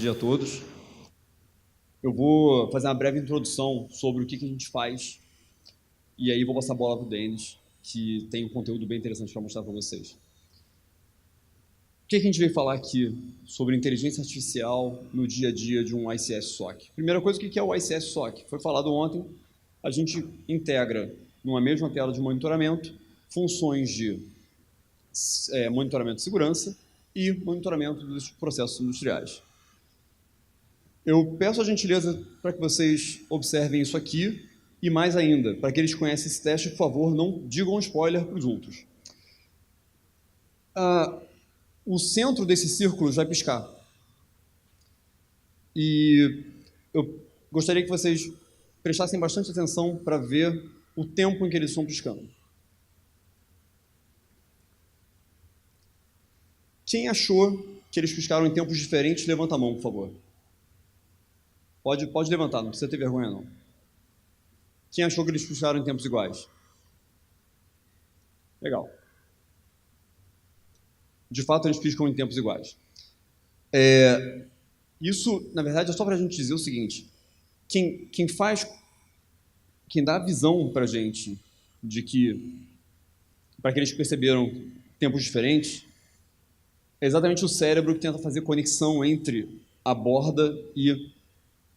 dia a todos. Eu vou fazer uma breve introdução sobre o que a gente faz e aí vou passar a bola para o Denis, que tem um conteúdo bem interessante para mostrar para vocês. O que a gente veio falar aqui sobre inteligência artificial no dia a dia de um ICS SOC? Primeira coisa, o que é o ICS SOC? Foi falado ontem, a gente integra numa mesma tela de monitoramento funções de monitoramento de segurança e monitoramento dos processos industriais. Eu peço a gentileza para que vocês observem isso aqui e mais ainda, para aqueles que conhecem esse teste, por favor, não digam spoiler para os outros. O centro desse círculo vai piscar. E eu gostaria que vocês prestassem bastante atenção para ver o tempo em que eles estão piscando. Quem achou que eles piscaram em tempos diferentes, levanta a mão, por favor. Pode levantar, não precisa ter vergonha, não. Quem achou que eles piscaram em tempos iguais? Legal. De fato, eles piscam em tempos iguais. Isso, na verdade, é só para a gente dizer o seguinte. Quem dá a visão para a gente de que, para que eles perceberam tempos diferentes, é exatamente o cérebro que tenta fazer conexão entre a borda e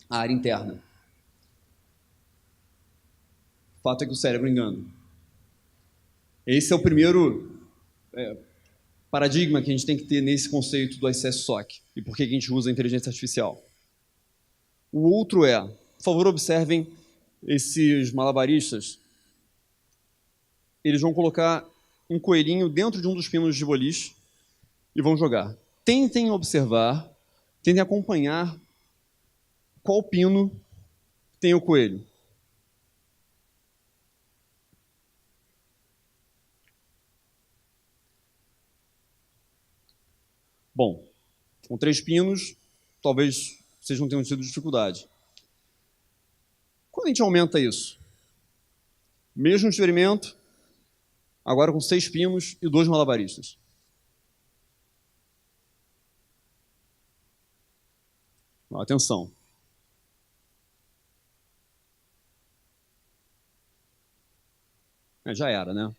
a área interna. O fato é que o cérebro engana. Esse é o primeiro paradigma que a gente tem que ter nesse conceito do ICS SOC e por que a gente usa a inteligência artificial. O outro por favor, observem esses malabaristas. Eles vão colocar um coelhinho dentro de um dos pinos de boliche e vão jogar. Tentem observar, tentem acompanhar qual pino tem o coelho. Bom, com 3 pinos, talvez vocês não tenham tido dificuldade. Quando a gente aumenta isso? Mesmo experimento, agora com 6 pinos e 2 malabaristas. Atenção. Já era, né?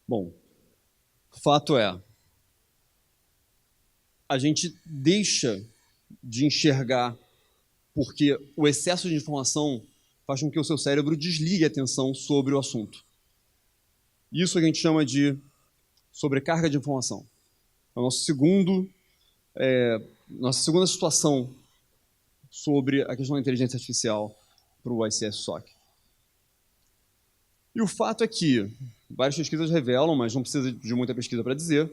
Bom, o fato a gente deixa de enxergar porque o excesso de informação faz com que o seu cérebro desligue a atenção sobre o assunto. Isso a gente chama de sobrecarga de informação. É o nossa segunda situação sobre a questão da inteligência artificial para o ICS SOC. E o fato é que várias pesquisas revelam, mas não precisa de muita pesquisa para dizer,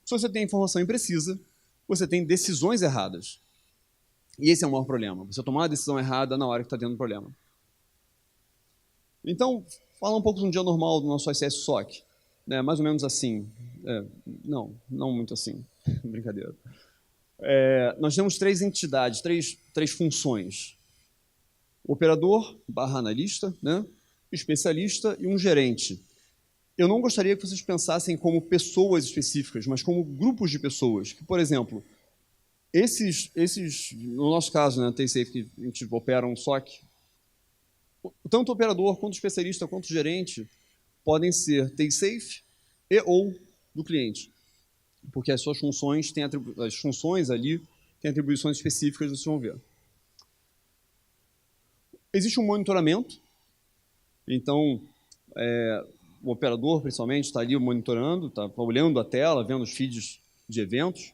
se você tem informação imprecisa, você tem decisões erradas. E esse é o maior problema, você tomar a decisão errada na hora que está tendo problema. Então, fala um pouco de um dia normal do nosso ICS SOC. Mais ou menos assim. Não muito assim. Brincadeira. Nós temos 3 entidades, três funções. Operador / analista, especialista e um gerente. Eu não gostaria que vocês pensassem como pessoas específicas, mas como grupos de pessoas. Que, por exemplo, no nosso caso, TSafe, que a gente opera um SOC, tanto o operador, quanto o especialista, quanto o gerente, podem ser TSafe e ou do cliente. Porque as suas funções as funções ali têm atribuições específicas, vocês vão ver. Existe um monitoramento. Então, o operador, principalmente, está ali monitorando, está olhando a tela, vendo os feeds de eventos,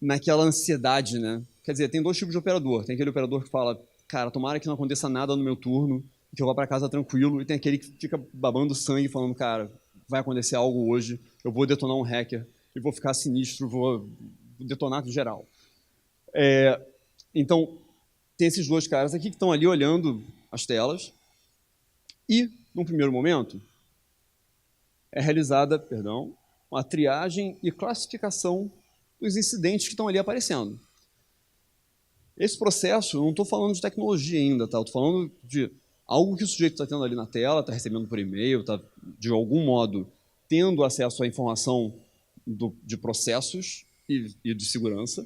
naquela ansiedade, Quer dizer, tem 2 tipos de operador. Tem aquele operador que fala, cara, tomara que não aconteça nada no meu turno, que eu vá para casa tranquilo, e tem aquele que fica babando sangue, falando, cara, vai acontecer algo hoje, eu vou detonar um hacker, e vou ficar sinistro, vou detonar geral. Então, tem esses 2 caras aqui que estão ali olhando as telas, e, num primeiro momento, é realizada, uma triagem e classificação dos incidentes que estão ali aparecendo. Esse processo, eu não estou falando de tecnologia ainda, tá? Eu estou falando de algo que o sujeito está tendo ali na tela, está recebendo por e-mail, está, de algum modo, tendo acesso à informação de processos e de segurança,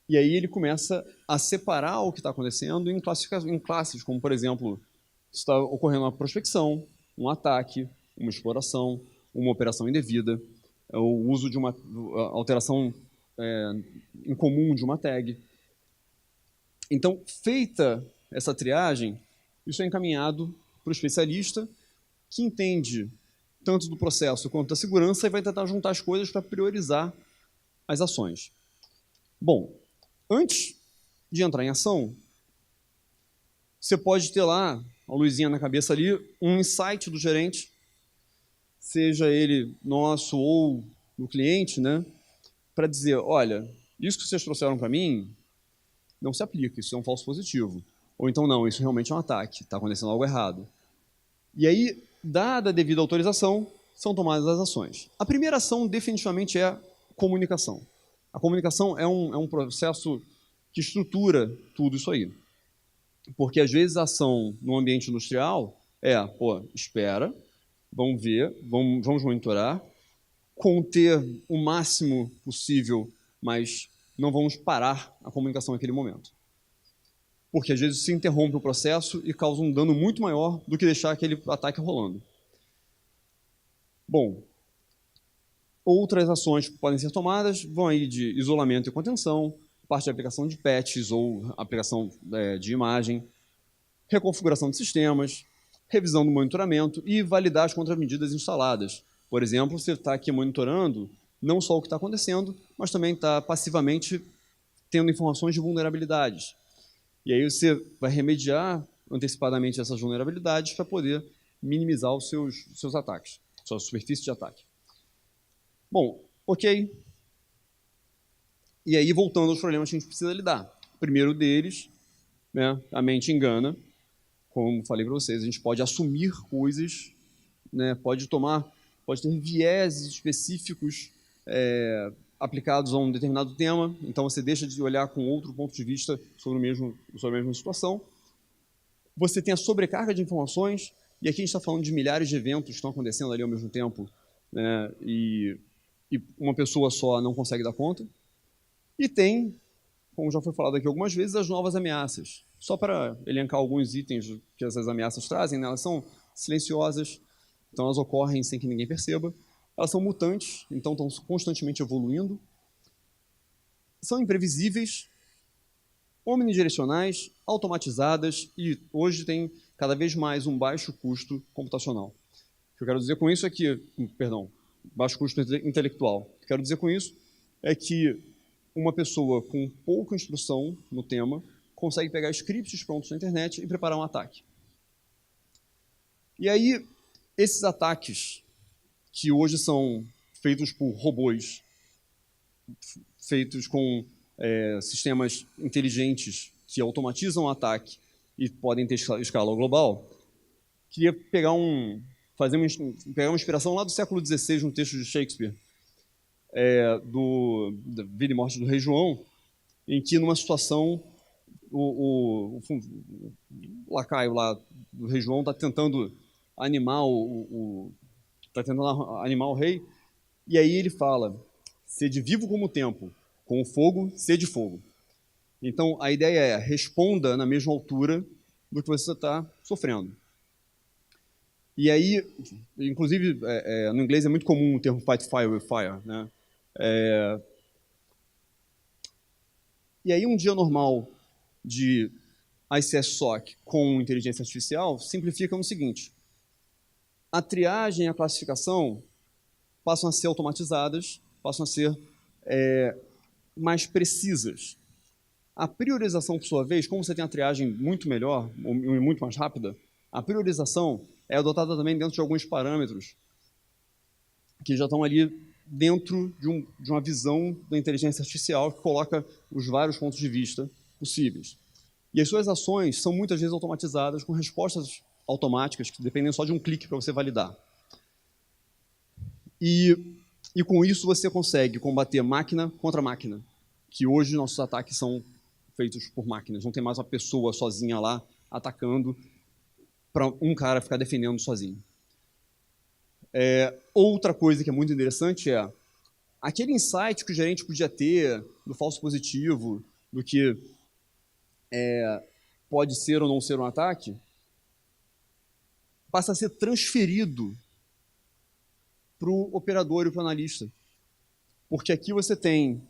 e aí ele começa a separar o que está acontecendo em classes, como, por exemplo, está ocorrendo uma prospecção, um ataque, uma exploração, uma operação indevida, o uso de uma alteração incomum de uma tag. Então, feita essa triagem, isso é encaminhado para o especialista, que entende tanto do processo quanto da segurança e vai tentar juntar as coisas para priorizar as ações. Bom, antes de entrar em ação, você pode ter lá, a luzinha na cabeça ali, um insight do gerente, seja ele nosso ou do cliente, né, para dizer, olha, isso que vocês trouxeram para mim não se aplica, isso é um falso positivo. Ou então, não, isso realmente é um ataque, está acontecendo algo errado. E aí, dada a devida autorização, são tomadas as ações. A primeira ação, definitivamente, é a comunicação. A comunicação é um processo que estrutura tudo isso aí. Porque, às vezes, a ação no ambiente industrial espera, vamos ver, vamos monitorar, conter o máximo possível, mas não vamos parar a comunicação naquele momento. Porque, às vezes, se interrompe o processo e causa um dano muito maior do que deixar aquele ataque rolando. Bom, outras ações que podem ser tomadas vão aí de isolamento e contenção, parte de aplicação de patches ou aplicação de imagem, reconfiguração de sistemas, revisão do monitoramento e validar as contramedidas instaladas. Por exemplo, você está aqui monitorando não só o que está acontecendo, mas também está passivamente tendo informações de vulnerabilidades. E aí você vai remediar antecipadamente essas vulnerabilidades para poder minimizar os seus ataques, sua superfície de ataque. Bom, ok. E aí, voltando aos problemas que a gente precisa lidar. O primeiro deles, né, a mente engana. Como falei para vocês, a gente pode assumir coisas, né, pode ter vieses específicos aplicados a um determinado tema, então você deixa de olhar com outro ponto de vista sobre a mesma situação. Você tem a sobrecarga de informações, e aqui a gente está falando de milhares de eventos que estão acontecendo ali ao mesmo tempo, né, e uma pessoa só não consegue dar conta. E tem, como já foi falado aqui algumas vezes, as novas ameaças. Só para elencar alguns itens que essas ameaças trazem, né, elas são silenciosas, então elas ocorrem sem que ninguém perceba. Elas são mutantes, então estão constantemente evoluindo. São imprevisíveis, omnidirecionais, automatizadas e hoje tem cada vez mais um baixo custo computacional. O que eu quero dizer com isso é que, baixo custo intelectual. O que eu quero dizer com isso é que uma pessoa com pouca instrução no tema consegue pegar scripts prontos na internet e preparar um ataque. E aí, esses ataques, que hoje são feitos por robôs, feitos com sistemas inteligentes que automatizam o ataque e podem ter escala global, queria pegar uma inspiração lá do século XVI, no texto de Shakespeare, da Vida e Morte do Rei João, em que, numa situação, o lacaio lá do Rei João está tentando animar o rei, e aí ele fala, sede vivo como o tempo, com o fogo, sede fogo. Então, a ideia é, responda na mesma altura do que você está sofrendo. E aí, inclusive, no inglês é muito comum o termo fight fire with fire, né? E aí, um dia normal de ICS SOC com inteligência artificial simplifica no seguinte: a triagem e a classificação passam a ser automatizadas, passam a ser mais precisas. A priorização, por sua vez, como você tem a triagem muito melhor, muito mais rápida, a priorização é adotada também dentro de alguns parâmetros que já estão ali dentro de uma visão da inteligência artificial que coloca os vários pontos de vista possíveis. E as suas ações são muitas vezes automatizadas com respostas automáticas que dependem só de um clique para você validar. E com isso você consegue combater máquina contra máquina, que hoje nossos ataques são feitos por máquinas. Não tem mais uma pessoa sozinha lá atacando. para um cara ficar defendendo sozinho. Outra coisa que é muito interessante é aquele insight que o gerente podia ter do falso positivo, do que pode ser ou não ser um ataque, passa a ser transferido para o operador e para o analista. Porque aqui você tem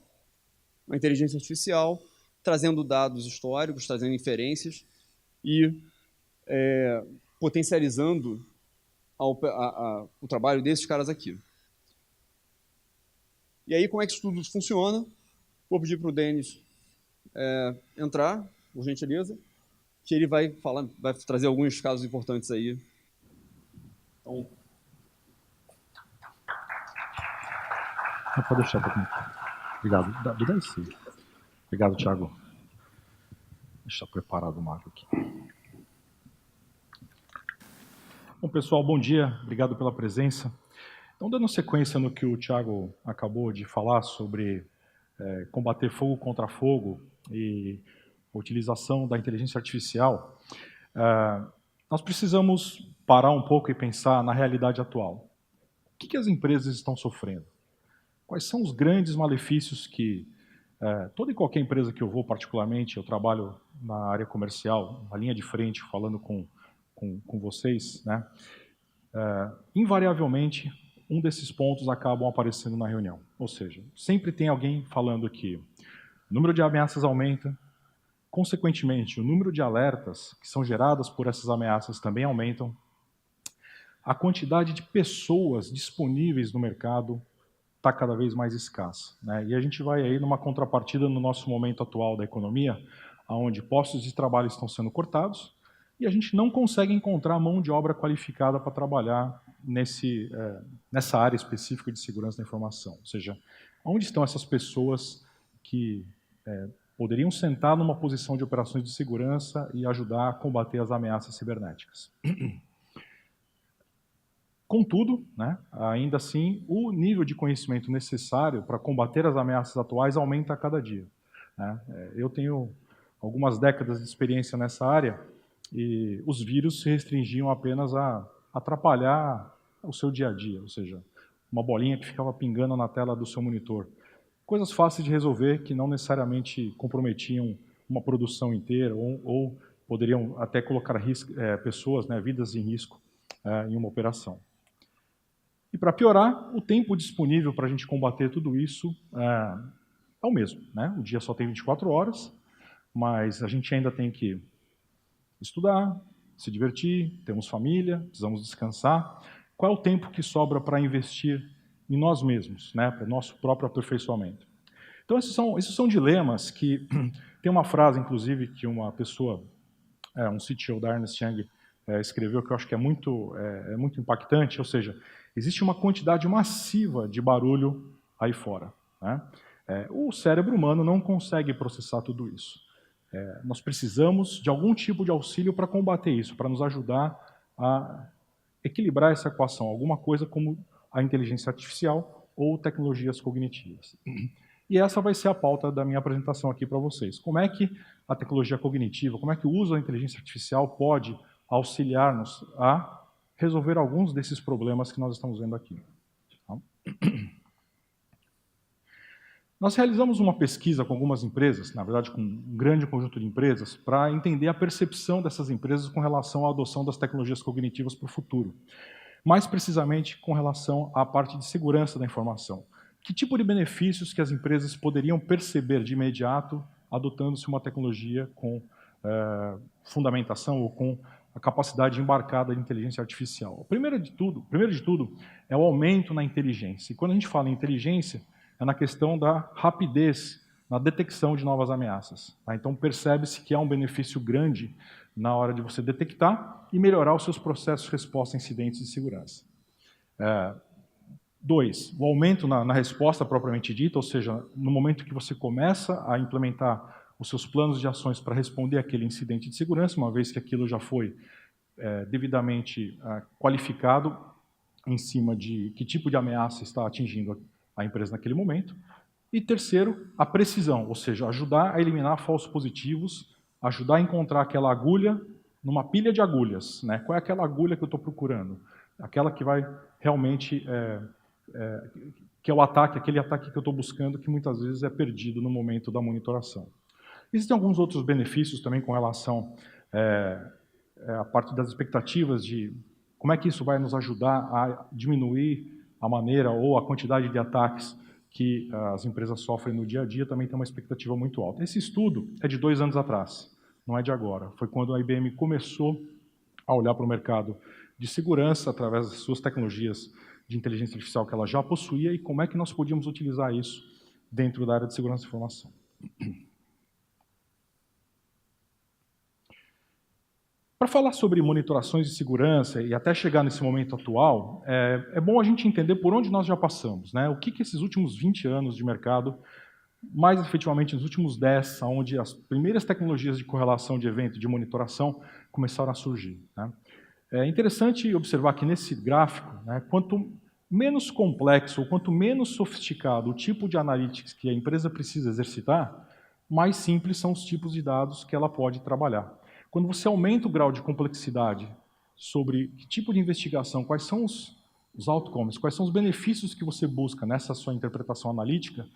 uma inteligência artificial trazendo dados históricos, trazendo inferências e potencializando o trabalho desses caras aqui. E aí, como é que isso tudo funciona? Vou pedir para o Denis entrar, por gentileza, que ele vai trazer alguns casos importantes aí. Então, pode deixar para mim. Obrigado. Me dá esse. Obrigado, Thiago. Deixa preparado o Marco aqui. Bom, pessoal, bom dia. Obrigado pela presença. Então, dando sequência no que o Thiago acabou de falar sobre combater fogo contra fogo e a utilização da inteligência artificial, nós precisamos parar um pouco e pensar na realidade atual. O que as empresas estão sofrendo? Quais são os grandes malefícios que toda e qualquer empresa que eu vou, particularmente, eu trabalho na área comercial, na linha de frente, falando com vocês, né? Invariavelmente, um desses pontos acabam aparecendo na reunião. Ou seja, sempre tem alguém falando que o número de ameaças aumenta, consequentemente, o número de alertas que são geradas por essas ameaças também aumentam, a quantidade de pessoas disponíveis no mercado está cada vez mais escassa, né? E a gente vai aí numa contrapartida no nosso momento atual da economia, onde postos de trabalho estão sendo cortados e a gente não consegue encontrar mão de obra qualificada para trabalhar nessa área específica de segurança da informação. Ou seja, onde estão essas pessoas que poderiam sentar numa posição de operações de segurança e ajudar a combater as ameaças cibernéticas? Contudo, né, ainda assim, o nível de conhecimento necessário para combater as ameaças atuais aumenta a cada dia, né? Eu tenho algumas décadas de experiência nessa área e os vírus se restringiam apenas a atrapalhar o seu dia a dia, ou seja, uma bolinha que ficava pingando na tela do seu monitor. Coisas fáceis de resolver que não necessariamente comprometiam uma produção inteira ou poderiam até colocar pessoas, né, vidas em risco em uma operação. E para piorar, o tempo disponível para a gente combater tudo isso é o mesmo, né? O dia só tem 24 horas, mas a gente ainda tem que estudar, se divertir, temos família, precisamos descansar. Qual é o tempo que sobra para investir em nós mesmos, né? Para o nosso próprio aperfeiçoamento? Então, esses são dilemas que... Tem uma frase, inclusive, que uma pessoa, um CTO da Ernst Young, escreveu, que eu acho que é muito impactante, ou seja, existe uma quantidade massiva de barulho aí fora, né? O cérebro humano não consegue processar tudo isso. Nós precisamos de algum tipo de auxílio para combater isso, para nos ajudar a equilibrar essa equação, alguma coisa como a inteligência artificial ou tecnologias cognitivas. E essa vai ser a pauta da minha apresentação aqui para vocês. Como é que a tecnologia cognitiva, como é que o uso da inteligência artificial pode auxiliar-nos a resolver alguns desses problemas que nós estamos vendo aqui. Nós realizamos uma pesquisa com algumas empresas, na verdade com um grande conjunto de empresas, para entender a percepção dessas empresas com relação à adoção das tecnologias cognitivas para o futuro. Mais precisamente com relação à parte de segurança da informação. Que tipo de benefícios que as empresas poderiam perceber de imediato adotando-se uma tecnologia com fundamentação ou com a capacidade embarcada de inteligência artificial? O primeiro de tudo é o aumento na inteligência. E quando a gente fala em inteligência, é na questão da rapidez na detecção de novas ameaças. Tá? Então percebe-se que há um benefício grande na hora de você detectar e melhorar os seus processos de resposta a incidentes de segurança. 2, o aumento na resposta propriamente dita, ou seja, no momento que você começa a implementar os seus planos de ações para responder àquele incidente de segurança, uma vez que aquilo já foi devidamente qualificado em cima de que tipo de ameaça está atingindo a empresa naquele momento. E terceiro, a precisão, ou seja, ajudar a eliminar falsos positivos, ajudar a encontrar aquela agulha numa pilha de agulhas, né? Qual é aquela agulha que eu estou procurando? Aquela que vai realmente, que é o ataque, aquele ataque que eu estou buscando, que muitas vezes é perdido no momento da monitoração. Existem alguns outros benefícios também com relação à parte das expectativas de como é que isso vai nos ajudar a diminuir a maneira ou a quantidade de ataques que as empresas sofrem no dia a dia, também tem uma expectativa muito alta. Esse estudo é de 2 anos atrás, não é de agora. Foi quando a IBM começou a olhar para o mercado de segurança através das suas tecnologias de inteligência artificial que ela já possuía e como é que nós podíamos utilizar isso dentro da área de segurança da informação. Para falar sobre monitorações de segurança e até chegar nesse momento atual, é bom a gente entender por onde nós já passamos, né? O que esses últimos 20 anos de mercado, mais efetivamente nos últimos 10, onde as primeiras tecnologias de correlação de evento, de monitoração, começaram a surgir, né? É interessante observar que nesse gráfico, né, quanto menos complexo ou quanto menos sofisticado o tipo de analytics que a empresa precisa exercitar, mais simples são os tipos de dados que ela pode trabalhar. Quando você aumenta o grau de complexidade sobre que tipo de investigação, quais são os outcomes, quais são os benefícios que você busca nessa sua interpretação analítica,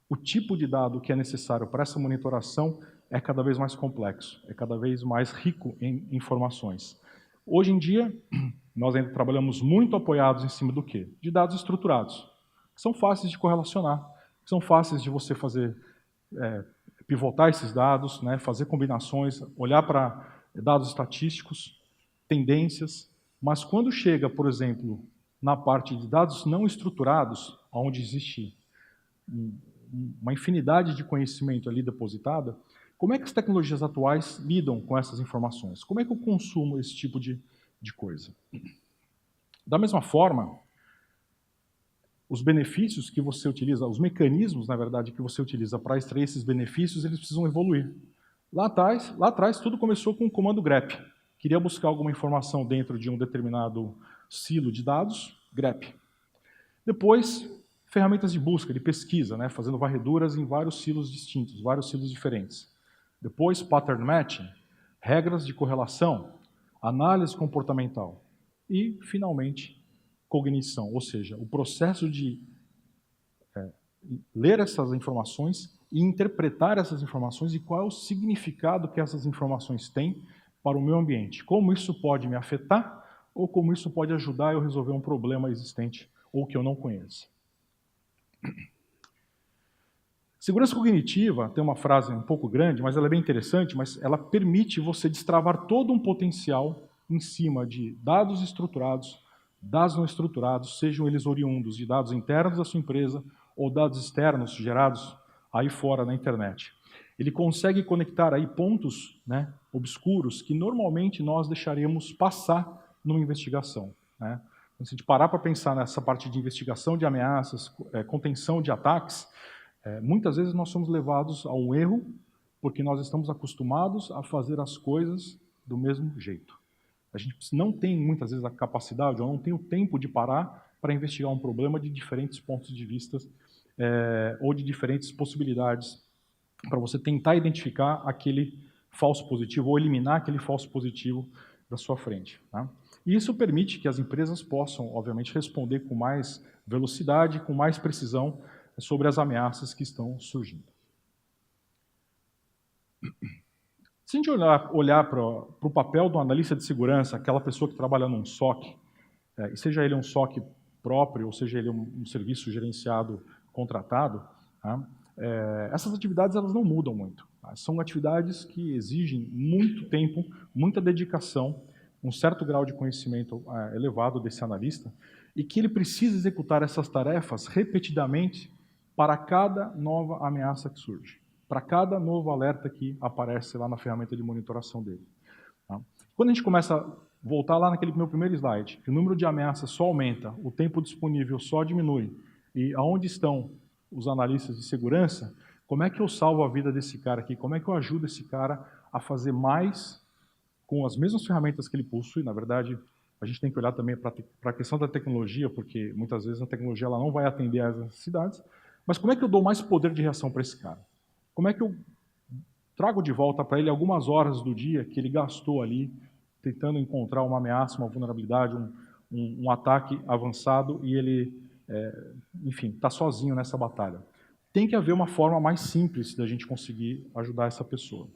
o tipo de dado que é necessário para essa monitoração é cada vez mais complexo, é cada vez mais rico em informações. Hoje em dia, nós ainda trabalhamos muito apoiados em cima do quê? De dados estruturados, que são fáceis de correlacionar, que são fáceis de você fazer pivotar esses dados, né, fazer combinações, olhar para dados estatísticos, tendências, mas quando chega, por exemplo, na parte de dados não estruturados, onde existe uma infinidade de conhecimento ali depositada, como é que as tecnologias atuais lidam com essas informações? Como é que eu consumo esse tipo de coisa? Da mesma forma, os benefícios que você utiliza, os mecanismos, na verdade, que você utiliza para extrair esses benefícios, eles precisam evoluir. Lá atrás tudo começou com o comando grep. Queria buscar alguma informação dentro de um determinado silo de dados, grep. Depois, ferramentas de busca, de pesquisa, né, fazendo varreduras em vários silos distintos, vários silos diferentes. Depois, pattern matching, regras de correlação, análise comportamental. E, finalmente, cognição, ou seja, o processo de ler essas informações e interpretar essas informações e qual é o significado que essas informações têm para o meu ambiente. Como isso pode me afetar ou como isso pode ajudar eu a resolver um problema existente ou que eu não conheço. Segurança cognitiva tem uma frase um pouco grande, mas ela é bem interessante, mas ela permite você destravar todo um potencial em cima de dados estruturados, dados não estruturados, sejam eles oriundos de dados internos da sua empresa ou dados externos gerados aí fora na internet. Ele consegue conectar aí pontos, né, obscuros que normalmente nós deixaríamos passar numa investigação, né? Se a gente parar para pensar nessa parte de investigação de ameaças, contenção de ataques, muitas vezes nós somos levados a um erro porque nós estamos acostumados a fazer as coisas do mesmo jeito. A gente não tem, muitas vezes, a capacidade ou não tem o tempo de parar para investigar um problema de diferentes pontos de vista ou de diferentes possibilidades para você tentar identificar aquele falso positivo ou eliminar aquele falso positivo da sua frente, tá? E isso permite que as empresas possam, obviamente, responder com mais velocidade, com mais precisão sobre as ameaças que estão surgindo. Se a gente olhar para o papel do analista de segurança, aquela pessoa que trabalha num SOC, seja ele um SOC próprio, ou seja ele um serviço gerenciado, contratado, tá? Essas atividades elas não mudam muito. Tá? São atividades que exigem muito tempo, muita dedicação, um certo grau de conhecimento elevado desse analista, e que ele precisa executar essas tarefas repetidamente para cada nova ameaça que surge, para cada novo alerta que aparece lá na ferramenta de monitoração dele. Tá? Quando a gente começa a voltar lá naquele meu primeiro slide, que o número de ameaças só aumenta, o tempo disponível só diminui, e aonde estão os analistas de segurança, como é que eu salvo a vida desse cara aqui? Como é que eu ajudo esse cara a fazer mais com as mesmas ferramentas que ele possui? Na verdade, a gente tem que olhar também para a questão da tecnologia, porque muitas vezes a tecnologia ela não vai atender às necessidades, mas como é que eu dou mais poder de reação para esse cara? Como é que eu trago de volta para ele algumas horas do dia que ele gastou ali tentando encontrar uma ameaça, uma vulnerabilidade, um ataque avançado e ele, enfim, está sozinho nessa batalha. Tem que haver uma forma mais simples da gente conseguir ajudar essa pessoa.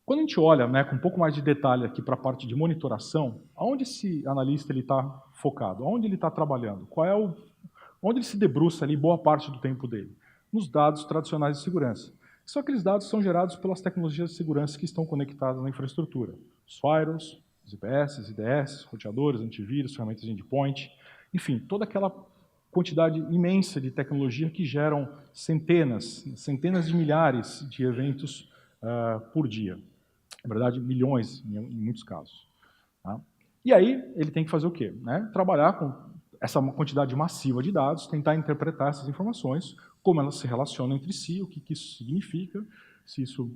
Quando a gente olha, né, com um pouco mais de detalhe aqui para a parte de monitoração, aonde esse analista está focado? Aonde ele está trabalhando? Onde ele se debruça ali boa parte do tempo dele? Nos dados tradicionais de segurança. Só que aqueles dados são gerados pelas tecnologias de segurança que estão conectadas na infraestrutura. Os firewalls, os IPS, IDS, roteadores, antivírus, ferramentas de endpoint, enfim, toda aquela quantidade imensa de tecnologia que geram centenas de milhares de eventos por dia. Na verdade, milhões em muitos casos. Tá? E aí, ele tem que fazer o quê? Né? Trabalhar com essa quantidade massiva de dados, tentar interpretar essas informações, como elas se relacionam entre si, o que isso significa, se isso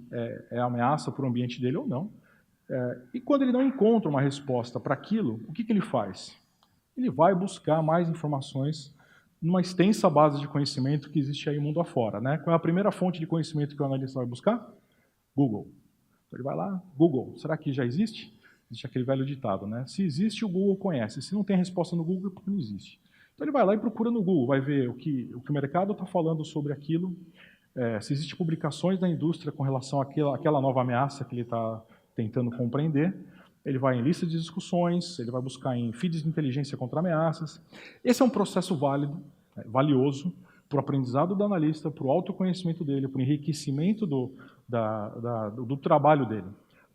é ameaça para o ambiente dele ou não. E quando ele não encontra uma resposta para aquilo, o que ele faz? Ele vai buscar mais informações numa extensa base de conhecimento que existe aí mundo afora. Né? Qual é a primeira fonte de conhecimento que o analista vai buscar? Google. Então ele vai lá, Google, será que já existe? Existe aquele velho ditado, né? Se existe, o Google conhece. Se não tem resposta no Google, é porque não existe. Então ele vai lá e procura no Google, vai ver o que o mercado está falando sobre aquilo, se existem publicações da indústria com relação àquela nova ameaça que ele está tentando compreender. Ele vai em lista de discussões, ele vai buscar em feeds de inteligência contra ameaças. Esse é um processo válido, valioso, para o aprendizado do analista, para o autoconhecimento dele, para o enriquecimento do trabalho dele.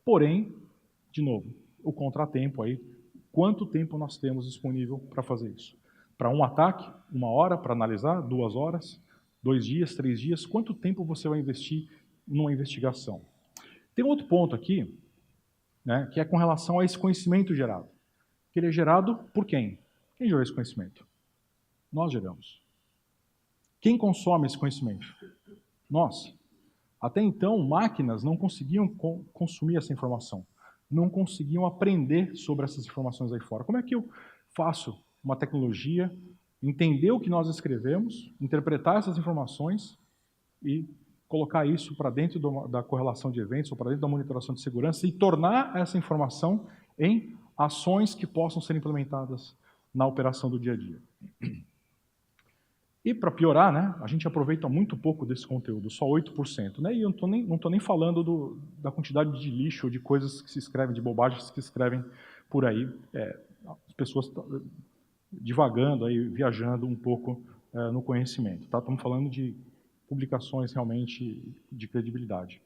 Porém, de novo, o contratempo aí, quanto tempo nós temos disponível para fazer isso? Para um ataque, 1 hora para analisar, 2 horas, 2 dias, 3 dias, quanto tempo você vai investir numa investigação? Tem outro ponto aqui, né, que é com relação a esse conhecimento gerado. Que ele é gerado por quem? Quem gerou esse conhecimento? Nós geramos. Quem consome esse conhecimento? Nós. Até então, máquinas não conseguiam consumir essa informação, não conseguiam aprender sobre essas informações aí fora. Como é que eu faço uma tecnologia, entender o que nós escrevemos, interpretar essas informações e colocar isso para dentro da correlação de eventos ou para dentro da monitoração de segurança e tornar essa informação em ações que possam ser implementadas na operação do dia a dia? E para piorar, né, a gente aproveita muito pouco desse conteúdo, só 8%. Né, e eu não estou nem falando da quantidade de lixo, de coisas que se escrevem, de bobagens que se escrevem por aí. As pessoas divagando, aí, viajando um pouco no conhecimento. Tá? Estamos falando de publicações realmente de credibilidade.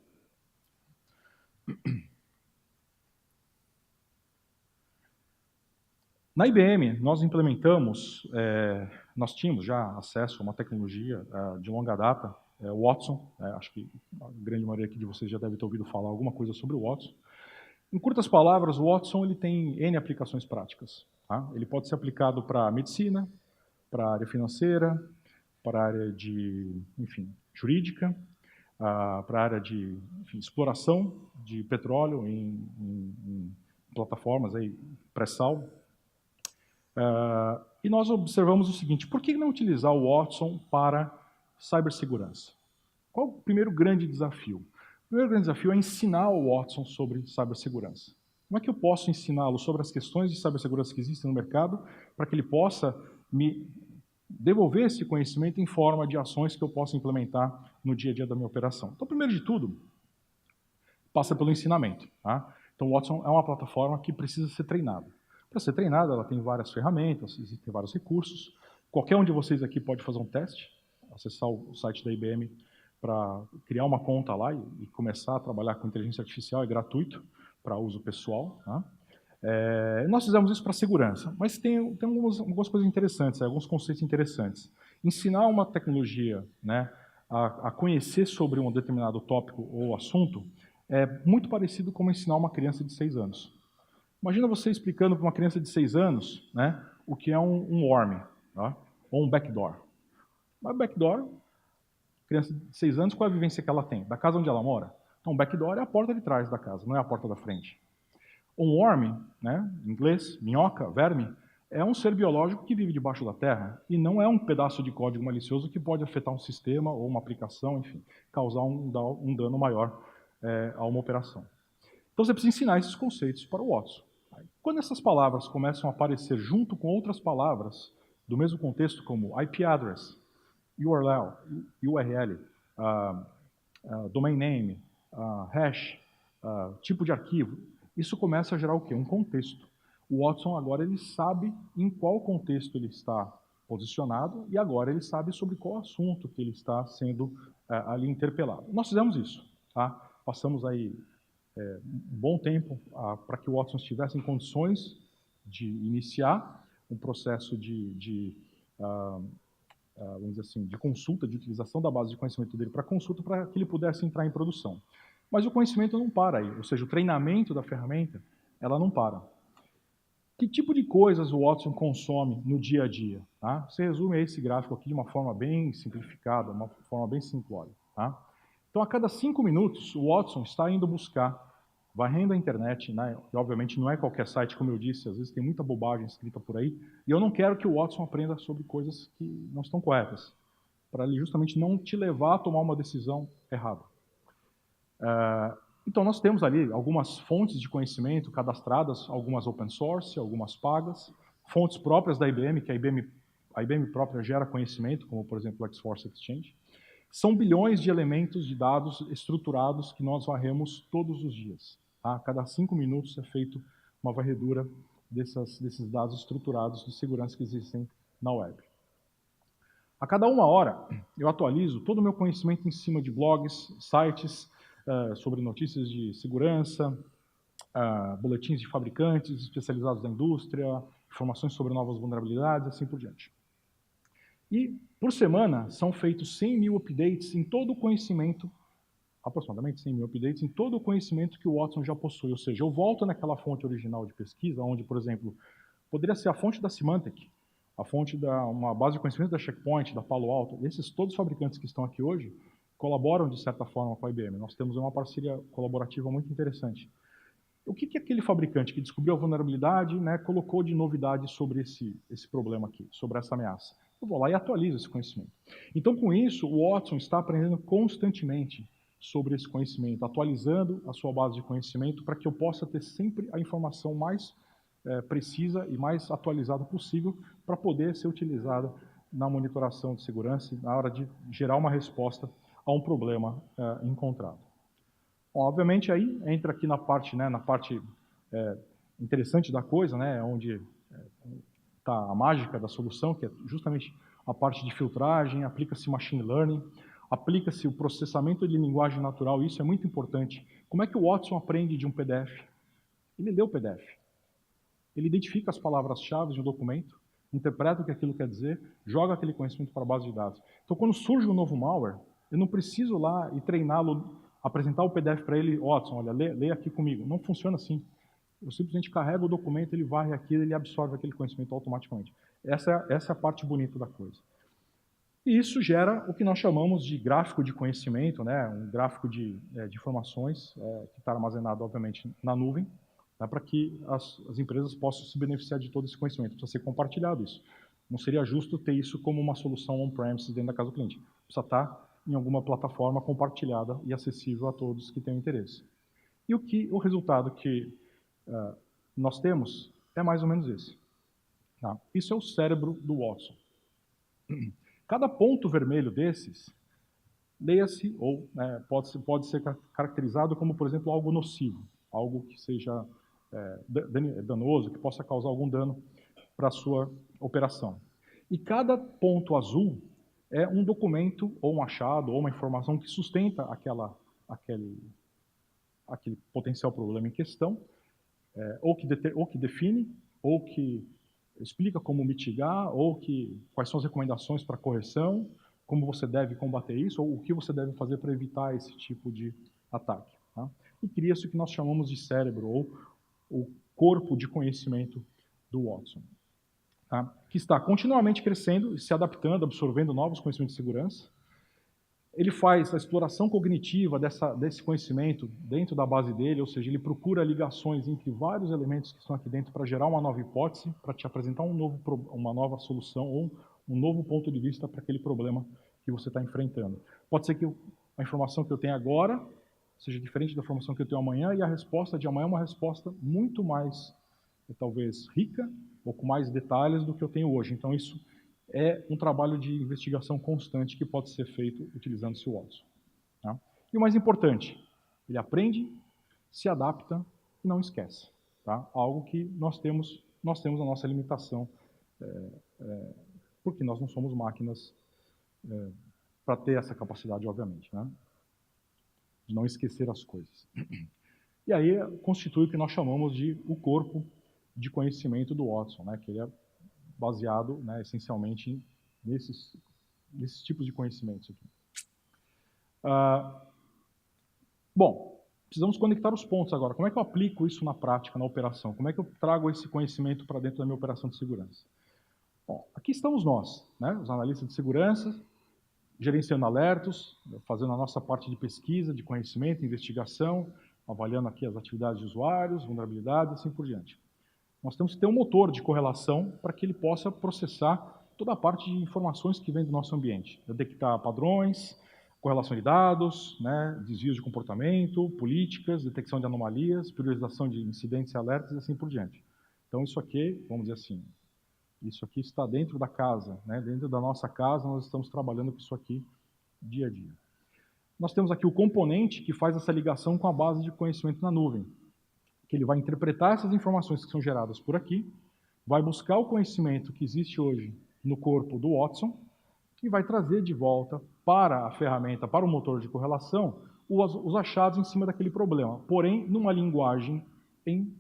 Na IBM, nós implementamos, nós tínhamos já acesso a uma tecnologia de longa data, o Watson, acho que a grande maioria aqui de vocês já deve ter ouvido falar alguma coisa sobre o Watson. Em curtas palavras, o Watson ele tem N aplicações práticas. Tá? Ele pode ser aplicado para medicina, para a área financeira, para a área de, enfim, jurídica, para a área de exploração de petróleo em plataformas pré-sal. E nós observamos o seguinte: por que não utilizar o Watson para cibersegurança? Qual o primeiro grande desafio? O primeiro grande desafio é ensinar o Watson sobre cibersegurança. Como é que eu posso ensiná-lo sobre as questões de cibersegurança que existem no mercado para que ele possa me devolver esse conhecimento em forma de ações que eu possa implementar no dia a dia da minha operação? Então, primeiro de tudo, passa pelo ensinamento. Tá? Então, o Watson é uma plataforma que precisa ser treinada. Para ser treinada, ela tem várias ferramentas, existem vários recursos. Qualquer um de vocês aqui pode fazer um teste, acessar o site da IBM para criar uma conta lá e começar a trabalhar com inteligência artificial, é gratuito para uso pessoal. Tá? Nós fizemos isso para segurança, mas tem algumas coisas interessantes, alguns conceitos interessantes. Ensinar uma tecnologia, né, a conhecer sobre um determinado tópico ou assunto é muito parecido com ensinar uma criança de 6 anos. Imagina você explicando para uma criança de 6 anos, né, o que é um worm, tá? Ou um backdoor. Mas backdoor, criança de 6 anos, qual é a vivência que ela tem? Da casa onde ela mora? Então, backdoor é a porta de trás da casa, não é a porta da frente. Um worm, né, em inglês, minhoca, verme, é um ser biológico que vive debaixo da terra e não é um pedaço de código malicioso que pode afetar um sistema ou uma aplicação, enfim, causar um dano maior a uma operação. Então você precisa ensinar esses conceitos para o Watson. Quando essas palavras começam a aparecer junto com outras palavras do mesmo contexto, como IP address, URL, domain name, hash, tipo de arquivo, isso começa a gerar o quê? Um contexto. O Watson agora ele sabe em qual contexto ele está posicionado e agora ele sabe sobre qual assunto que ele está sendo ali interpelado. Nós fizemos isso, tá? Passamos aí um bom tempo para que o Watson estivesse em condições de iniciar um processo vamos dizer assim, de consulta, de utilização da base de conhecimento dele para consulta, para que ele pudesse entrar em produção. Mas o conhecimento não para aí, ou seja, o treinamento da ferramenta, ela não para. Que tipo de coisas o Watson consome no dia a dia? Tá? Você resume esse gráfico aqui de uma forma bem simplificada, uma forma bem simplória. Tá? Então, a cada 5 minutos, o Watson está indo buscar, varrendo a internet, né? E, obviamente não é qualquer site, como eu disse, às vezes tem muita bobagem escrita por aí, e eu não quero que o Watson aprenda sobre coisas que não estão corretas, para ele justamente não te levar a tomar uma decisão errada. Então, nós temos ali algumas fontes de conhecimento cadastradas, algumas open source, algumas pagas, fontes próprias da IBM, que a IBM própria gera conhecimento, como, por exemplo, o X-Force Exchange. São bilhões de elementos de dados estruturados que nós varremos todos os dias. Tá? A cada 5 minutos é feita uma varredura desses dados estruturados de segurança que existem na web. A cada 1 hora, eu atualizo todo o meu conhecimento em cima de blogs, sites, sobre notícias de segurança, boletins de fabricantes especializados da indústria, informações sobre novas vulnerabilidades, assim por diante. E, por semana, são feitos 100 mil updates em todo o conhecimento, aproximadamente 100 mil updates em todo o conhecimento que o Watson já possui. Ou seja, eu volto naquela fonte original de pesquisa, onde, por exemplo, poderia ser a fonte da Symantec, a fonte uma base de conhecimento da Checkpoint, da Palo Alto. Esses todos os fabricantes que estão aqui hoje colaboram, de certa forma, com a IBM. Nós temos uma parceria colaborativa muito interessante. O que aquele fabricante que descobriu a vulnerabilidade, né, colocou de novidade sobre esse problema aqui, sobre essa ameaça? Eu vou lá e atualizo esse conhecimento. Então, com isso, o Watson está aprendendo constantemente sobre esse conhecimento, atualizando a sua base de conhecimento para que eu possa ter sempre a informação mais precisa e mais atualizada possível para poder ser utilizada na monitoração de segurança e na hora de gerar uma resposta a um problema encontrado. Bom, obviamente, aí entra aqui na parte interessante da coisa, né, onde está a mágica da solução, que é justamente a parte de filtragem, aplica-se machine learning, aplica-se o processamento de linguagem natural, isso é muito importante. Como é que o Watson aprende de um PDF? Ele lê o PDF. Ele identifica as palavras-chave de um documento, interpreta o que aquilo quer dizer, joga aquele conhecimento para a base de dados. Então, quando surge um novo malware, eu não preciso lá e treiná-lo, apresentar o PDF para ele, Watson, olha, lê aqui comigo. Não funciona assim. Eu simplesmente carrego o documento, ele varre aquilo, ele absorve aquele conhecimento automaticamente. Essa é a parte bonita da coisa. E isso gera o que nós chamamos de gráfico de conhecimento, né? Um gráfico de informações que está armazenado, obviamente, na nuvem, né? Para que as empresas possam se beneficiar de todo esse conhecimento. Precisa ser compartilhado isso. Não seria justo ter isso como uma solução on-premises dentro da casa do cliente. Precisa estar em alguma plataforma compartilhada e acessível a todos que tenham interesse. E o resultado que nós temos é mais ou menos esse. Tá? Isso é o cérebro do Watson. Cada ponto vermelho desses, leia-se, ou pode ser caracterizado como, por exemplo, algo nocivo, algo que seja danoso, que possa causar algum dano para a sua operação. E cada ponto azul é um documento, ou um achado, ou uma informação que sustenta aquele potencial problema em questão, ou que define, ou que explica como mitigar, ou quais são as recomendações para correção, como você deve combater isso, ou o que você deve fazer para evitar esse tipo de ataque. Tá? E cria-se o que nós chamamos de cérebro, ou o corpo de conhecimento do Watson. Tá? Que está continuamente crescendo, se adaptando, absorvendo novos conhecimentos de segurança. Ele faz a exploração cognitiva desse conhecimento dentro da base dele, ou seja, ele procura ligações entre vários elementos que estão aqui dentro para gerar uma nova hipótese, para te apresentar uma nova solução ou um novo ponto de vista para aquele problema que você está enfrentando. Pode ser que a informação que eu tenho agora seja diferente da informação que eu tenho amanhã, e a resposta de amanhã é uma resposta muito mais, talvez, rica, ou com mais detalhes do que eu tenho hoje. Então, isso é um trabalho de investigação constante que pode ser feito utilizando-se o Watson. Tá? E o mais importante, ele aprende, se adapta e não esquece. Tá? Algo que nós temos a nossa limitação, porque nós não somos máquinas para ter essa capacidade, obviamente, né? De não esquecer as coisas. E aí constitui o que nós chamamos de o corpo de conhecimento do Watson, né? Que ele é baseado, né, essencialmente nesses tipos de conhecimentos aqui. Bom, precisamos conectar os pontos agora. Como é que eu aplico isso na prática, na operação? Como é que eu trago esse conhecimento para dentro da minha operação de segurança? Bom, aqui estamos nós, né, os analistas de segurança, gerenciando alertos, fazendo a nossa parte de pesquisa, de conhecimento, investigação, avaliando aqui as atividades de usuários, vulnerabilidades e assim por diante. Nós temos que ter um motor de correlação para que ele possa processar toda a parte de informações que vem do nosso ambiente. Detectar padrões, correlação de dados, né, desvios de comportamento, políticas, detecção de anomalias, priorização de incidentes e alertas e assim por diante. Então, isso aqui, vamos dizer assim, isso aqui está dentro da casa, né, dentro da nossa casa, nós estamos trabalhando com isso aqui dia a dia. Nós temos aqui o componente que faz essa ligação com a base de conhecimento na nuvem, que ele vai interpretar essas informações que são geradas por aqui, vai buscar o conhecimento que existe hoje no corpo do Watson e vai trazer de volta para a ferramenta, para o motor de correlação, os achados em cima daquele problema, porém numa linguagem em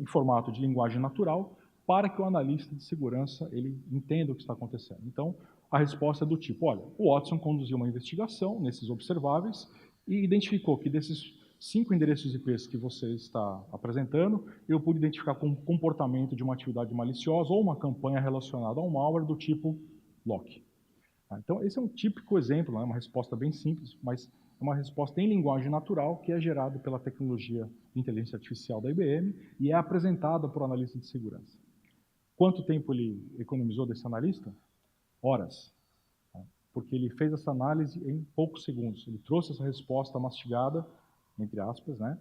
formato de linguagem natural, para que o analista de segurança ele entenda o que está acontecendo. Então, a resposta é do tipo, olha, o Watson conduziu uma investigação nesses observáveis e identificou que desses 5 endereços IPs que você está apresentando, eu pude identificar com comportamento de uma atividade maliciosa ou uma campanha relacionada a um malware do tipo lock. Então, esse é um típico exemplo, é uma resposta bem simples, mas é uma resposta em linguagem natural que é gerada pela tecnologia de inteligência artificial da IBM e é apresentada por analista de segurança. Quanto tempo ele economizou desse analista? Horas. Porque ele fez essa análise em poucos segundos. Ele trouxe essa resposta mastigada, entre aspas, né,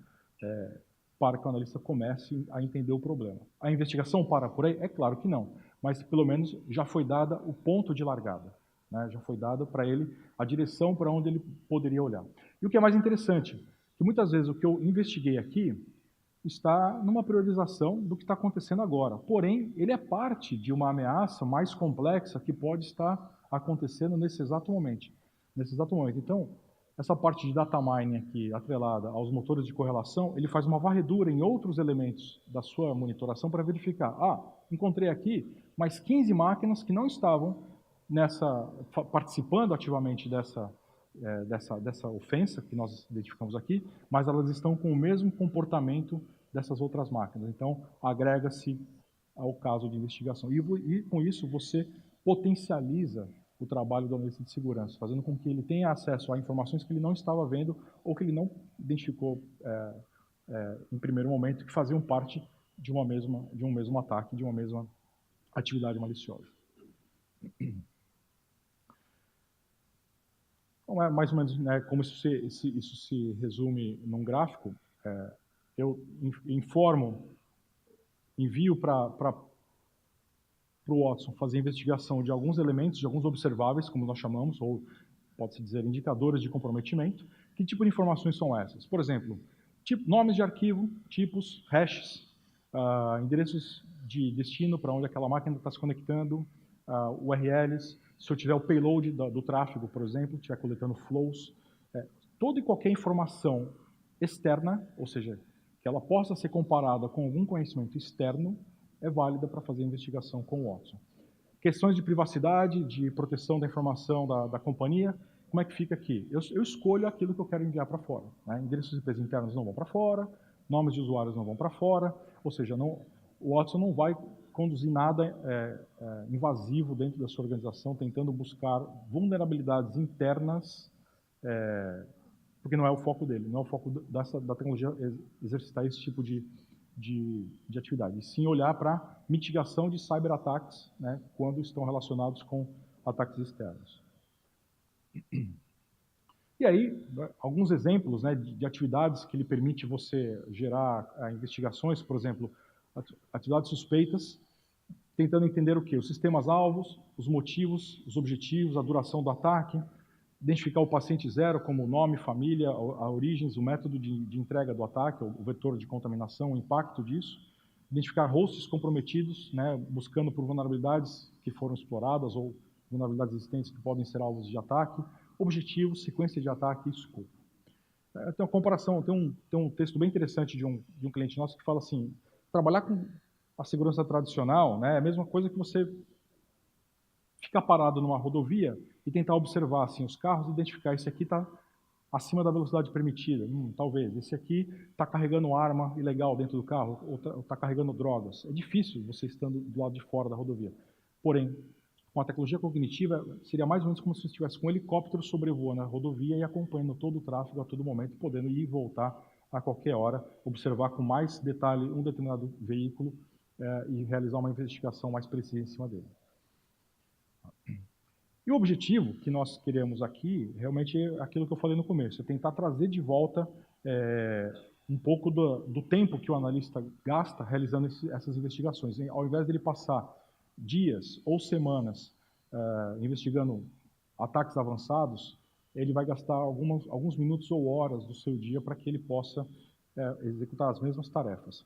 para que o analista comece a entender o problema. A investigação para por aí? É claro que não, mas pelo menos já foi dada o ponto de largada, né, já foi dada para ele a direção para onde ele poderia olhar. E o que é mais interessante, que muitas vezes o que eu investiguei aqui está numa priorização do que está acontecendo agora. Porém, ele é parte de uma ameaça mais complexa que pode estar acontecendo nesse exato momento. Então, essa parte de data mining aqui, atrelada aos motores de correlação, ele faz uma varredura em outros elementos da sua monitoração para verificar, encontrei aqui mais 15 máquinas que não estavam participando ativamente dessa ofensa que nós identificamos aqui, mas elas estão com o mesmo comportamento dessas outras máquinas. Então, agrega-se ao caso de investigação. E com isso, você potencializa o trabalho do analista de segurança, fazendo com que ele tenha acesso a informações que ele não estava vendo ou que ele não identificou em primeiro momento, que faziam parte de um mesmo ataque, de uma mesma atividade maliciosa. Então, é mais ou menos, né, como isso se resume num gráfico. Eu envio para o Watson fazer a investigação de alguns elementos, de alguns observáveis, como nós chamamos, ou pode-se dizer indicadores de comprometimento. Que tipo de informações são essas? Por exemplo, nomes de arquivo, tipos, hashes, endereços de destino para onde aquela máquina está se conectando, URLs, se eu tiver o payload do tráfego, por exemplo, estiver coletando flows, toda e qualquer informação externa, ou seja, que ela possa ser comparada com algum conhecimento externo, é válida para fazer investigação com o Watson. Questões de privacidade, de proteção da informação da companhia, como é que fica aqui? Eu escolho aquilo que eu quero enviar para fora. Né? Endereços IPs internos não vão para fora, nomes de usuários não vão para fora, ou seja, o Watson não vai conduzir nada invasivo dentro da sua organização, tentando buscar vulnerabilidades internas, porque não é o foco dele, não é o foco da tecnologia exercitar esse tipo de atividade, e sim olhar para mitigação de cyberataques, né, quando estão relacionados com ataques externos. E aí, alguns exemplos, né, de atividades que ele permite você gerar investigações, por exemplo, atividades suspeitas, tentando entender o quê? Os sistemas-alvos, os motivos, os objetivos, a duração do ataque, identificar o paciente zero como nome, família, a origens, o método de entrega do ataque, o vetor de contaminação, o impacto disso, identificar hosts comprometidos, né, buscando por vulnerabilidades que foram exploradas ou vulnerabilidades existentes que podem ser alvos de ataque, objetivos, sequência de ataque e escopo. Tem uma comparação, tem um texto bem interessante de um cliente nosso que fala assim, trabalhar com a segurança tradicional, né, é a mesma coisa que você ficar parado numa rodovia e tentar observar assim, os carros e identificar esse aqui está acima da velocidade permitida, talvez. Esse aqui está carregando arma ilegal dentro do carro ou está carregando drogas. É difícil você estando do lado de fora da rodovia. Porém, com a tecnologia cognitiva, seria mais ou menos como se você estivesse com um helicóptero sobrevoando a rodovia e acompanhando todo o tráfego a todo momento, podendo ir e voltar a qualquer hora, observar com mais detalhe um determinado veículo e realizar uma investigação mais precisa em cima dele. E o objetivo que nós queremos aqui, realmente é aquilo que eu falei no começo, é tentar trazer de volta um pouco do tempo que o analista gasta realizando essas investigações. Ao invés dele passar dias ou semanas investigando ataques avançados, ele vai gastar alguns minutos ou horas do seu dia para que ele possa executar as mesmas tarefas.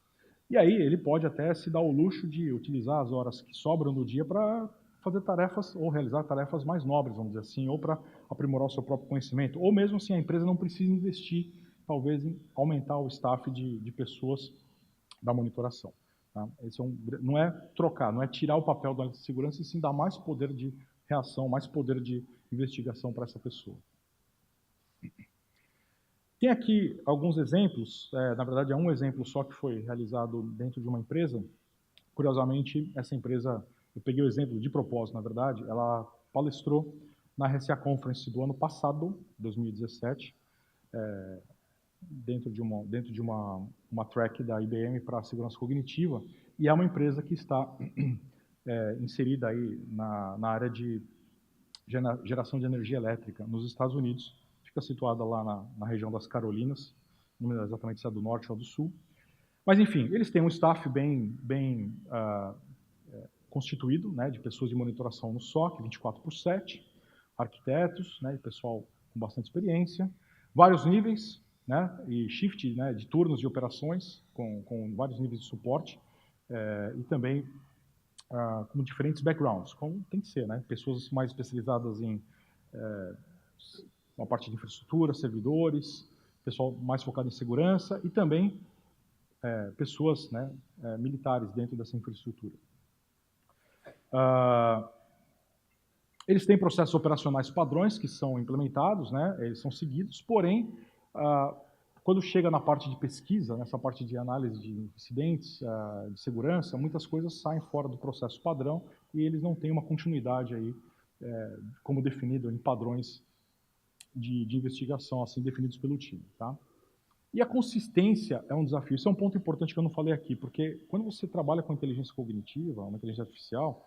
E aí ele pode até se dar o luxo de utilizar as horas que sobram do dia para fazer tarefas ou realizar tarefas mais nobres, vamos dizer assim, ou para aprimorar o seu próprio conhecimento, ou mesmo assim a empresa não precisa investir, talvez, em aumentar o staff de pessoas da monitoração. Tá? Esse não é trocar, não é tirar o papel do analista de segurança, e sim dar mais poder de reação, mais poder de investigação para essa pessoa. Tem aqui alguns exemplos, na verdade é um exemplo só que foi realizado dentro de uma empresa. Curiosamente, essa empresa, eu peguei o exemplo de propósito, na verdade, ela palestrou na RSA Conference do ano passado, 2017, dentro de uma track da IBM para segurança cognitiva, e é uma empresa que está inserida aí na área de geração de energia elétrica nos Estados Unidos, fica situada lá na região das Carolinas, não me lembro exatamente se é do norte ou do sul. Mas, enfim, eles têm um staff bem constituído, né, de pessoas de monitoração no SOC, 24/7, arquitetos, né, e pessoal com bastante experiência, vários níveis, né, e shift, né, de turnos de operações, com vários níveis de suporte, e também com diferentes backgrounds, como tem que ser, né, pessoas mais especializadas em uma parte de infraestrutura, servidores, pessoal mais focado em segurança e também pessoas, né, militares dentro dessa infraestrutura. Eles têm processos operacionais padrões que são implementados, né, eles são seguidos, porém, quando chega na parte de pesquisa, nessa parte de análise de incidentes, de segurança, muitas coisas saem fora do processo padrão e eles não têm uma continuidade aí, como definido em padrões de investigação, assim, definidos pelo time, tá? E a consistência é um desafio. Isso é um ponto importante que eu não falei aqui, porque quando você trabalha com inteligência cognitiva, uma inteligência artificial,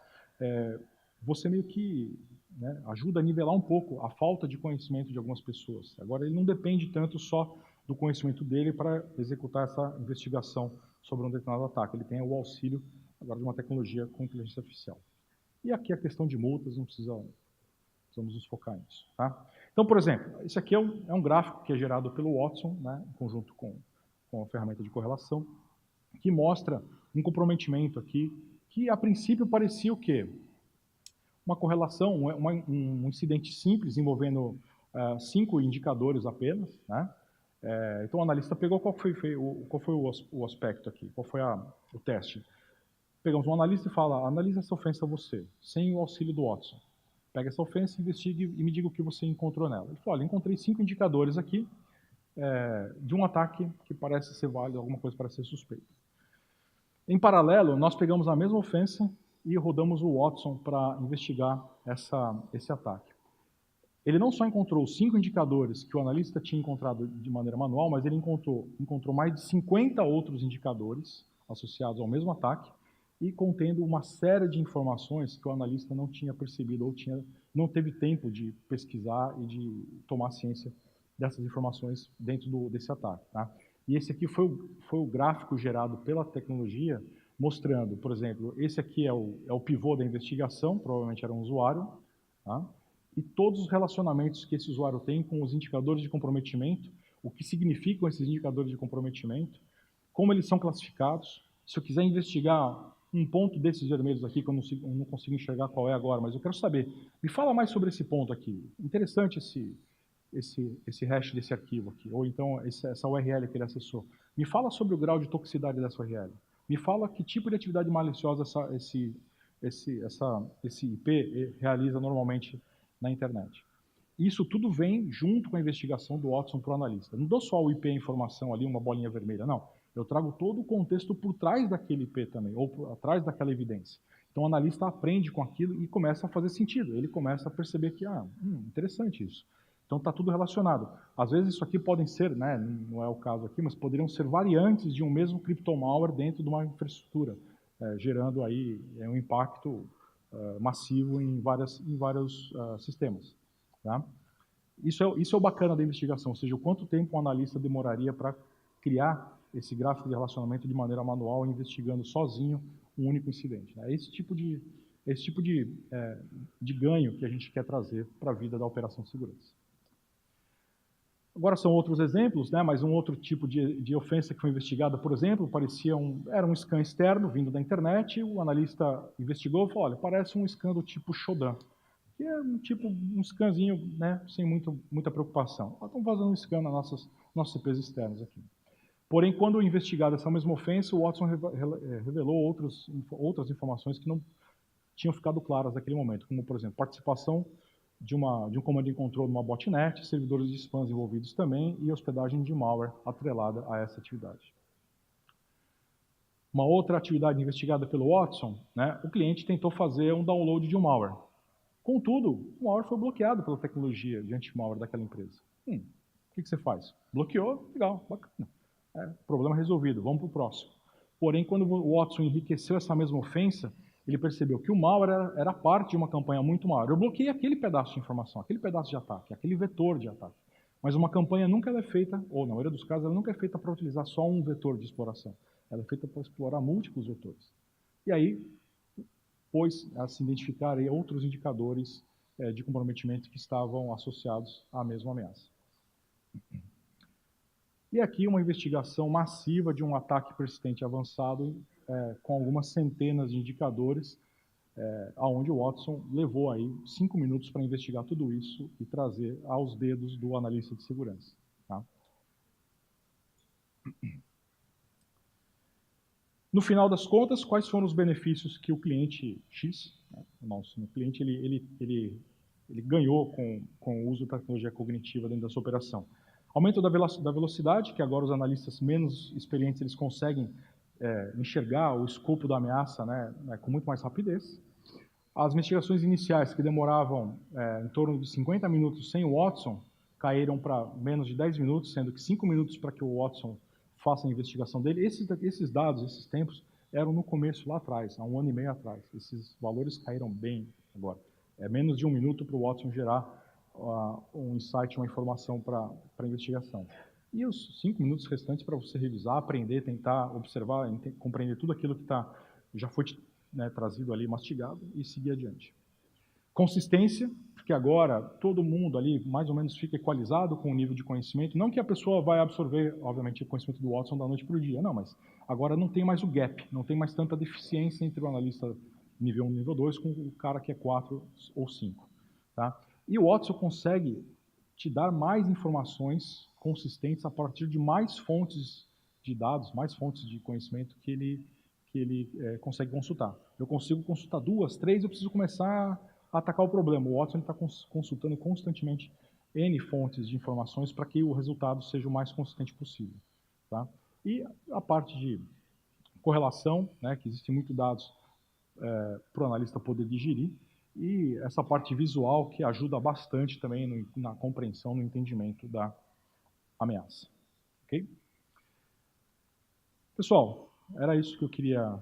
você meio que, né, ajuda a nivelar um pouco a falta de conhecimento de algumas pessoas. Agora, ele não depende tanto só do conhecimento dele para executar essa investigação sobre um determinado ataque. Ele tem o auxílio agora de uma tecnologia com inteligência artificial. E aqui a questão de multas, não precisamos nos focar nisso. Tá? Então, por exemplo, esse aqui é um gráfico que é gerado pelo Watson, né, em conjunto com a ferramenta de correlação, que mostra um comprometimento aqui, que a princípio parecia o quê? Uma correlação, um incidente simples envolvendo 5 indicadores apenas. Né? Então o analista pegou qual foi o aspecto aqui, qual foi o teste. Pegamos um analista e fala, analisa essa ofensa você, sem o auxílio do Watson. Pega essa ofensa, investigue e me diga o que você encontrou nela. Ele falou, olha, encontrei 5 indicadores aqui de um ataque que parece ser válido, alguma coisa parece ser suspeita. Em paralelo, nós pegamos a mesma ofensa e rodamos o Watson para investigar esse ataque. Ele não só encontrou os 5 indicadores que o analista tinha encontrado de maneira manual, mas ele encontrou mais de 50 outros indicadores associados ao mesmo ataque, e contendo uma série de informações que o analista não tinha percebido ou não teve tempo de pesquisar e de tomar ciência dessas informações dentro desse ataque. Tá? E esse aqui foi o gráfico gerado pela tecnologia, mostrando, por exemplo, esse aqui é o pivô da investigação, provavelmente era um usuário, tá? E todos os relacionamentos que esse usuário tem com os indicadores de comprometimento, o que significam esses indicadores de comprometimento, como eles são classificados. Se eu quiser investigar um ponto desses vermelhos aqui, que eu não consigo enxergar qual é agora, mas eu quero saber, me fala mais sobre esse ponto aqui. Interessante esse hash desse arquivo aqui, ou então essa URL que ele acessou. Me fala sobre o grau de toxicidade dessa URL. Me fala que tipo de atividade maliciosa esse IP realiza normalmente na internet. Isso tudo vem junto com a investigação do Watson para o analista. Não dou só o IP informação ali, uma bolinha vermelha, não. Eu trago todo o contexto por trás daquele IP também, ou por atrás daquela evidência. Então o analista aprende com aquilo e começa a fazer sentido. Ele começa a perceber que, interessante isso. Então está tudo relacionado. Às vezes isso aqui podem ser, né, não é o caso aqui, mas poderiam ser variantes de um mesmo cryptomalware dentro de uma infraestrutura, gerando aí um impacto massivo em vários sistemas. Tá? Isso é o bacana da investigação, ou seja, o quanto tempo um analista demoraria para criar esse gráfico de relacionamento de maneira manual, investigando sozinho um único incidente. Né? Esse tipo de ganho que a gente quer trazer para a vida da operação de segurança. Agora são outros exemplos, né? Mas um outro tipo de ofensa que foi investigada, por exemplo, era um scan externo vindo da internet, o analista investigou e falou, olha, parece um scan do tipo Shodan, que é um scanzinho, né, sem muita preocupação. Estão fazendo um scan nas nossos IPs externos aqui. Porém, quando investigada essa mesma ofensa, o Watson revelou outras informações que não tinham ficado claras naquele momento, como, por exemplo, participação de um comando and control numa botnet, servidores de spams envolvidos também e hospedagem de malware atrelada a essa atividade. Uma outra atividade investigada pelo Watson, né, o cliente tentou fazer um download de um malware. Contudo, o malware foi bloqueado pela tecnologia de anti-malware daquela empresa. O que você faz? Bloqueou, legal, bacana. Problema resolvido, vamos para o próximo. Porém, quando o Watson enriqueceu essa mesma ofensa, ele percebeu que o malware era parte de uma campanha muito maior. Eu bloqueei aquele pedaço de informação, aquele pedaço de ataque, aquele vetor de ataque. Mas uma campanha nunca é feita, ou na maioria dos casos, ela nunca é feita para utilizar só um vetor de exploração. Ela é feita para explorar múltiplos vetores. E aí, pôs a se identificar aí outros indicadores de comprometimento que estavam associados à mesma ameaça. E aqui uma investigação massiva de um ataque persistente avançado com algumas centenas de indicadores, onde o Watson levou aí 5 minutos para investigar tudo isso e trazer aos dedos do analista de segurança. Tá? No final das contas, quais foram os benefícios que o cliente X, né, o nosso cliente, ele ganhou com o uso da tecnologia cognitiva dentro da sua operação? Aumento da velocidade, que agora os analistas menos experientes eles conseguem enxergar o escopo da ameaça, né, com muito mais rapidez. As investigações iniciais, que demoravam em torno de 50 minutos sem o Watson, caíram para menos de 10 minutos, sendo que 5 minutos para que o Watson faça a investigação dele. Esses dados, esses tempos, eram no começo, lá atrás, há 1 ano e meio atrás. Esses valores caíram bem agora. É menos de 1 minuto para o Watson gerar um insight, uma informação para a investigação. E os 5 minutos restantes para você revisar, aprender, tentar observar, compreender tudo aquilo que já foi trazido ali, mastigado, e seguir adiante. Consistência, porque agora todo mundo ali mais ou menos fica equalizado com o nível de conhecimento. Não que a pessoa vai absorver, obviamente, o conhecimento do Watson da noite para o dia, não, mas agora não tem mais o gap, não tem mais tanta deficiência entre o analista nível 1 e nível 2 com o cara que é 4 ou 5. Tá? E o Watson consegue te dar mais informações consistentes a partir de mais fontes de dados, mais fontes de conhecimento que ele consegue consultar. Eu consigo consultar 2, 3, eu preciso começar a atacar o problema. O Watson está consultando constantemente N fontes de informações para que o resultado seja o mais consistente possível. Tá? E a parte de correlação, né, que existem muitos dados para o analista poder digerir, e essa parte visual que ajuda bastante também na compreensão, no entendimento da ameaça. Ok? Pessoal, era isso que eu queria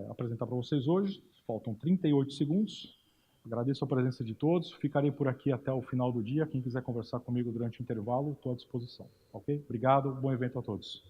apresentar para vocês hoje. Faltam 38 segundos. Agradeço a presença de todos. Ficarei por aqui até o final do dia. Quem quiser conversar comigo durante o intervalo, estou à disposição. Ok? Obrigado. Bom evento a todos.